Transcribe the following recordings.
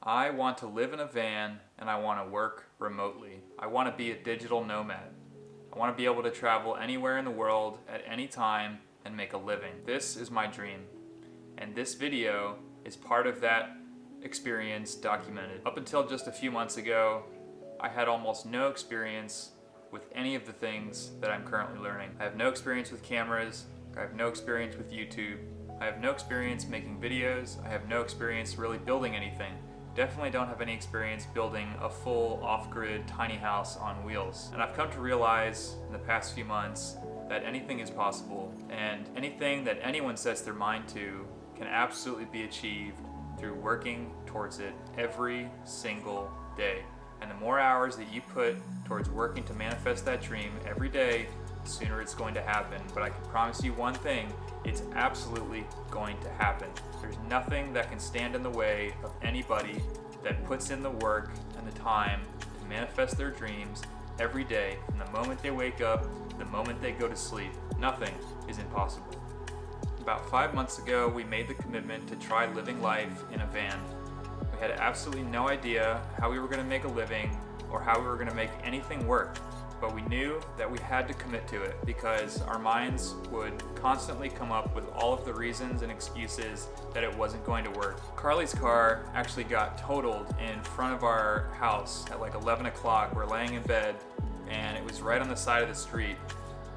I want to live in a van and I want to work remotely. I want to be a digital nomad. I want to be able to travel anywhere in the world at any time and make a living. This is my dream. And this video is part of that experience documented. Up until just a few months ago, I had almost no experience with any of the things that I'm currently learning. I have no experience with cameras. I have no experience with YouTube. I have no experience making videos. I have no experience really building anything. Definitely don't have any experience building a full off-grid tiny house on wheels. And I've come to realize in the past few months that anything is possible, and anything that anyone sets their mind to can absolutely be achieved through working towards it every single day. And the more hours that you put towards working to manifest that dream every day, the sooner it's going to happen. But I can promise you one thing, it's absolutely going to happen. There's nothing that can stand in the way of anybody that puts in the work and the time to manifest their dreams every day, from the moment they wake up to the moment they go to sleep. Nothing is impossible. About 5 months ago, we made the commitment to try living life in a van. We had absolutely no idea how we were going to make a living or how we were going to make anything work. But we knew that we had to commit to it because our minds would constantly come up with all of the reasons and excuses that it wasn't going to work. Carly's car actually got totaled in front of our house at like 11 o'clock. We're laying in bed and it was right on the side of the street.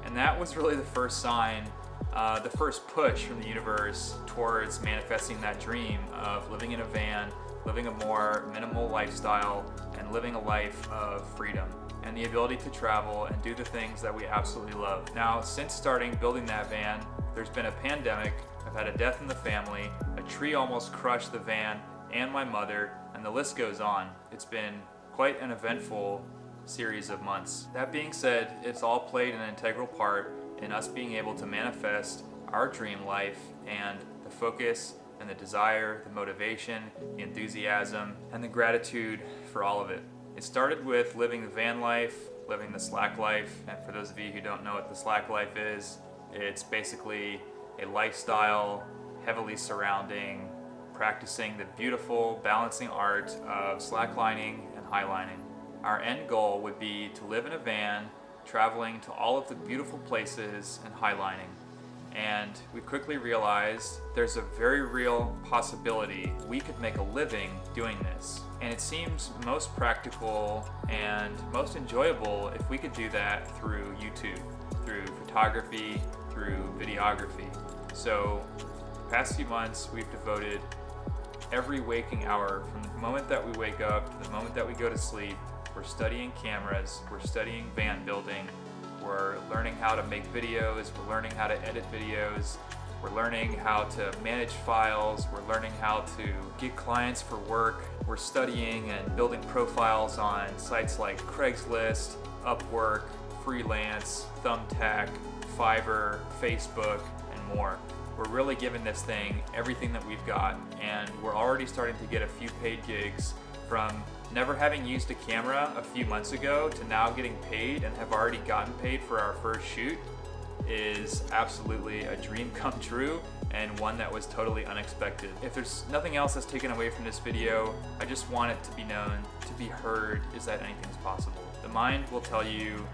And that was really the first sign, the first push from the universe towards manifesting that dream of living in a van, living a more minimal lifestyle, and living a life of freedom and the ability to travel and do the things that we absolutely love. Now, since starting building that van, there's been a pandemic, I've had a death in the family, a tree almost crushed the van and my mother, and the list goes on. It's been quite an eventful series of months. That being said, it's all played an integral part in us being able to manifest our dream life, and the focus and the desire, the motivation, the enthusiasm, and the gratitude for all of it. It started with living the van life, living the slack life, and for those of you who don't know what the slack life is, it's basically a lifestyle heavily surrounding practicing the beautiful balancing art of slacklining and highlining. Our end goal would be to live in a van, traveling to all of the beautiful places and highlining. And we quickly realized there's a very real possibility we could make a living doing this. And it seems most practical and most enjoyable if we could do that through YouTube, through photography, through videography. So the past few months we've devoted every waking hour, from the moment that we wake up to the moment that we go to sleep, we're studying cameras, we're studying van building, we're learning how to make videos, we're learning how to edit videos, we're learning how to manage files, we're learning how to get clients for work, we're studying and building profiles on sites like Craigslist, Upwork, Freelance, Thumbtack, Fiverr, Facebook, and more. We're really giving this thing everything that we've got, and we're already starting to get a few paid gigs. From never having used a camera a few months ago to now getting paid and have already gotten paid for our first shoot is absolutely a dream come true, and one that was totally unexpected. If there's nothing else that's taken away from this video, I just want it to be known, to be heard, is that anything's possible. The mind will tell you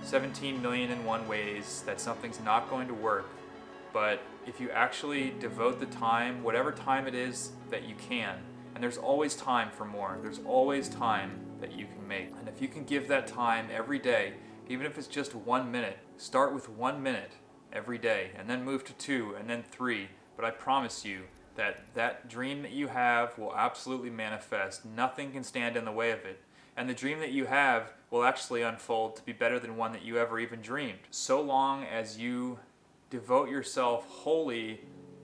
17 million and one ways that something's not going to work, but if you actually devote the time, whatever time it is that you can, and there's always time for more. There's always time that you can make. And if you can give that time every day, even if it's just 1 minute, start with 1 minute every day, and then move to 2, and then 3. But I promise you that that dream that you have will absolutely manifest. Nothing can stand in the way of it. And the dream that you have will actually unfold to be better than one that you ever even dreamed. So long as you devote yourself wholly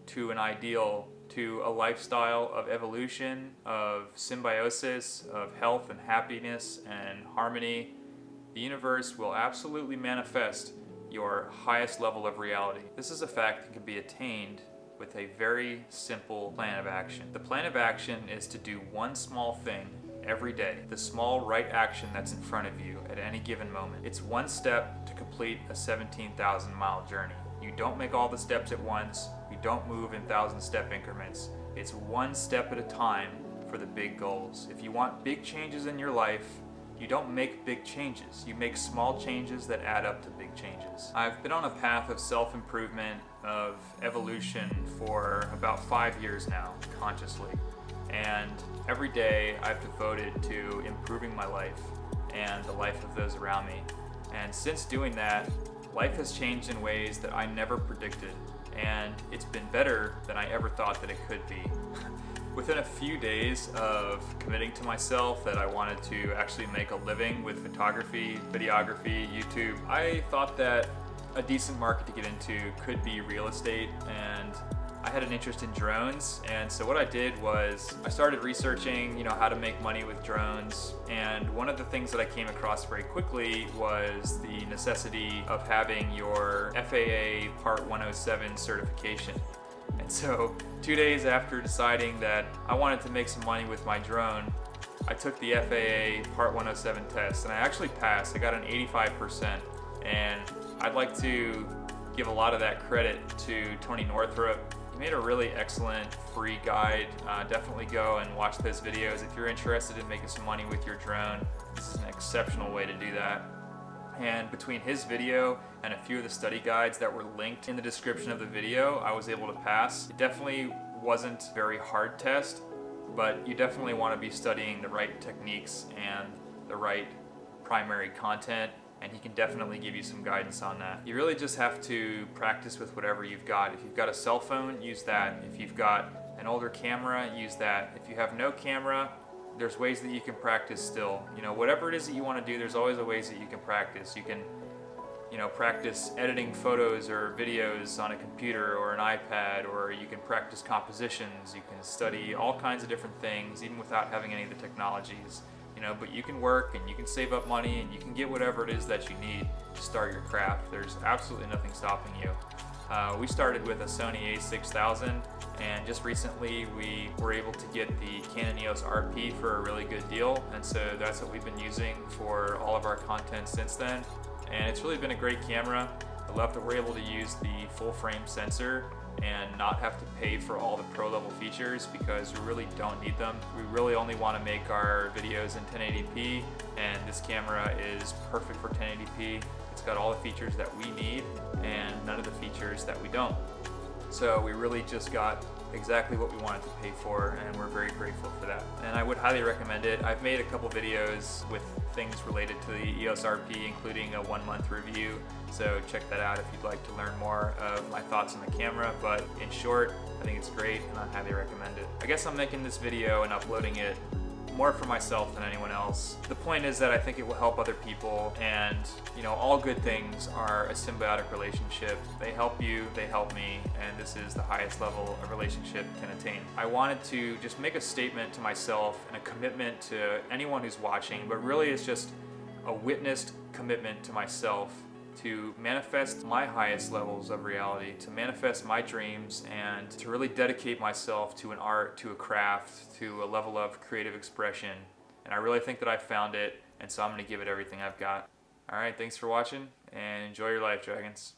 to an ideal, to a lifestyle of evolution, of symbiosis, of health and happiness and harmony, the universe will absolutely manifest your highest level of reality. This is a fact that can be attained with a very simple plan of action. The plan of action is to do one small thing every day, the small right action that's in front of you at any given moment. It's one step to complete a 17,000 mile journey. You don't make all the steps at once. You don't move in 1,000 step increments. It's one step at a time for the big goals. If you want big changes in your life, you don't make big changes. You make small changes that add up to big changes. I've been on a path of self-improvement, of evolution for about 5 years now, consciously. And every day I've devoted to improving my life and the life of those around me. And since doing that, life has changed in ways that I never predicted. And it's been better than I ever thought that it could be. Within a few days of committing to myself that I wanted to actually make a living with photography, videography, YouTube, I thought that a decent market to get into could be real estate, and I had an interest in drones. And so what I did was I started researching, how to make money with drones. And one of the things that I came across very quickly was the necessity of having your FAA Part 107 certification. And so 2 days after deciding that I wanted to make some money with my drone, I took the FAA Part 107 test, and I actually passed. I got an 85%. And I'd like to give a lot of that credit to Tony Northrup. He made a really excellent free guide. Definitely go and watch those videos. If you're interested in making some money with your drone, this is an exceptional way to do that. And between his video and a few of the study guides that were linked in the description of the video, I was able to pass. It definitely wasn't a very hard test, but you definitely want to be studying the right techniques and the right primary content, and he can definitely give you some guidance on that. You really just have to practice with whatever you've got. If you've got a cell phone, use that. If you've got an older camera, use that. If you have no camera, there's ways that you can practice still. Whatever it is that you want to do, there's always ways that you can practice. You can, practice editing photos or videos on a computer or an iPad, or you can practice compositions. You can study all kinds of different things, even without having any of the technologies. But you can work and you can save up money and you can get whatever it is that you need to start your craft. There's absolutely nothing stopping you. We started with a Sony a6000, and just recently we were able to get the Canon EOS RP for a really good deal, and so that's what we've been using for all of our content since then. And it's really been a great camera. I love that we're able to use the full frame sensor and not have to pay for all the pro level features, because we really don't need them. We really only want to make our videos in 1080p, and this camera is perfect for 1080p. It's got all the features that we need and none of the features that we don't. So we really just got exactly what we wanted to pay for, and we're very grateful for that. And I would highly recommend it. I've made a couple videos with things related to the EOS RP, including a 1-month review. So check that out if you'd like to learn more of my thoughts on the camera. But in short, I think it's great and I highly recommend it. I guess I'm making this video and uploading it more for myself than anyone else. The point is that I think it will help other people, and all good things are a symbiotic relationship. They help you, they help me, and this is the highest level a relationship can attain. I wanted to just make a statement to myself and a commitment to anyone who's watching, but really it's just a witnessed commitment to myself to manifest my highest levels of reality, to manifest my dreams, and to really dedicate myself to an art, to a craft, to a level of creative expression. And I really think that I found it, and so I'm going to give it everything I've got. Alright, thanks for watching, and enjoy your life, Dragons.